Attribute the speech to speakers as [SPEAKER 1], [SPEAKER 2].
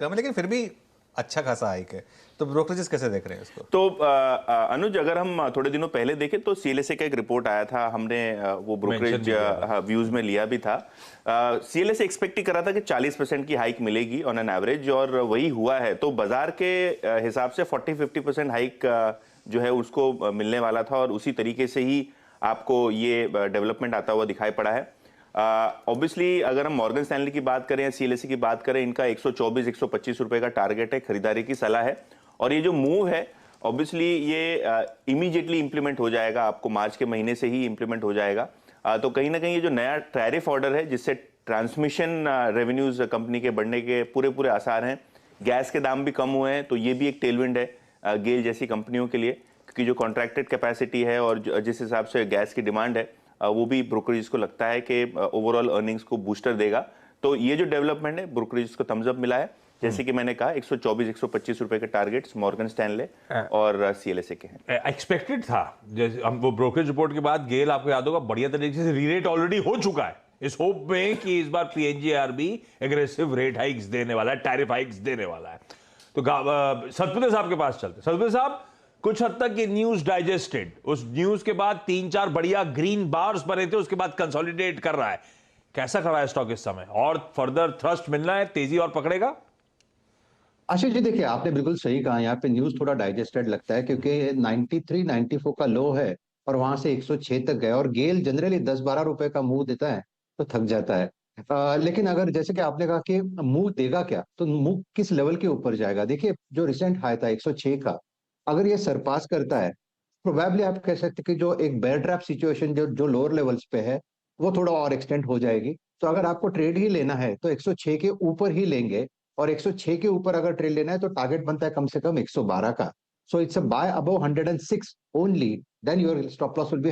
[SPEAKER 1] कम है, लेकिन फिर भी अच्छा खासा हाइक है। तो ब्रोकरेजेस कैसे देख रहे हैं इसको?
[SPEAKER 2] तो अनुज, अगर हम थोड़े दिनों पहले देखें तो सीएलएसए का एक रिपोर्ट आया था, हमने वो
[SPEAKER 1] मेंशन
[SPEAKER 2] ब्रोकरेज
[SPEAKER 1] भी किया था।
[SPEAKER 2] व्यूज में लिया भी था। सीएलएसए एक्सपेक्ट ही कर रहा था कि 40% की हाइक मिलेगी ऑन एन एवरेज, और वही हुआ है। तो बाजार के हिसाब से 40-50% हाइक जो है उसको मिलने वाला था, और उसी तरीके से ही आपको ये डेवलपमेंट आता हुआ दिखाई पड़ा है। ऑब्वियसली अगर हम मॉर्गन स्टैनली की बात करें, सीएलएसए की बात करें, इनका 124-125 रुपए का टारगेट है, खरीदारी की सलाह है। और ये जो मूव है, ऑब्वियसली ये इमीडिएटली इंप्लीमेंट हो जाएगा, आपको मार्च के महीने से ही इंप्लीमेंट हो जाएगा। तो कहीं ना कहीं ये जो नया टैरिफ ऑर्डर है, जिससे ट्रांसमिशन रेवेन्यूज कंपनी के बढ़ने के पूरे पूरे आसार हैं, गैस के दाम भी कम हुए हैं, तो ये भी एक टेलविंड है गेल जैसी कंपनियों के लिए, क्योंकि जो कॉन्ट्रैक्टेड कैपेसिटी है और जिस हिसाब से गैस की डिमांड है, वो भी ब्रोकरेज को लगता है कि ओवरऑल अर्निंग्स को बूस्टर देगा। तो ये जो डेवलपमेंट है, ब्रोकरेज को थम्स अप मिला है। जैसे कि मैंने कहा, 124-125 रुपए के टारगेट्स मॉर्गन स्टैनले और सीएलएसए के हैं।
[SPEAKER 3] एक्सपेक्टेड था। जैसे हम वो ब्रोकरेज रिपोर्ट के बाद गेल, आपको याद होगा, बढ़िया तरीके से रीरेट ऑलरेडी हो चुका है, इस होप में कि इस बार पीएनजीआरबी एग्रेसिव रेट हाइक्स देने वाला है, टैरिफ हाइक्स देने वाला है। तो सतपुते साहब के पास चलते। सतपुते साहब, कुछ हद तक ये न्यूज डाइजेस्टेड, उस न्यूज के बाद 3-4 बढ़िया ग्रीन बार्स बने थे, उसके बाद कंसोलिडेट कर रहा है। कैसा खड़ा है स्टॉक इस समय? और फर्दर थ्रस्ट मिलना है, तेजी और पकड़ेगा?
[SPEAKER 4] आशीष जी, देखिए आपने बिल्कुल सही कहा। यहाँ पे न्यूज थोड़ा डाइजेस्टेड लगता है क्योंकि 93-94 का लो है और वहां से 106 तक गया, और गेल जनरली 10-12 रुपए का मुंह देता है तो थक जाता है। लेकिन अगर जैसे कि आपने कहा कि मुंह देगा क्या, तो मुंह किस लेवल के ऊपर जाएगा? देखिए, जो रिसेंट हाई था 106 का, अगर ये सरपास करता है, प्रोबेबली आप कह सकते हैं कि जो एक बेयर ट्रैप सिचुएशन जो जो लोअर लेवल्स पे है, वो थोड़ा और एक्सटेंड हो जाएगी। तो अगर आपको ट्रेड ही लेना है तो 106 के ऊपर ही लेंगे, और 106 के ऊपर अगर ट्रेड लेना है तो टारगेट बनता है कम से कम 112 का। So it's a buy above 106 only, then your stop loss will B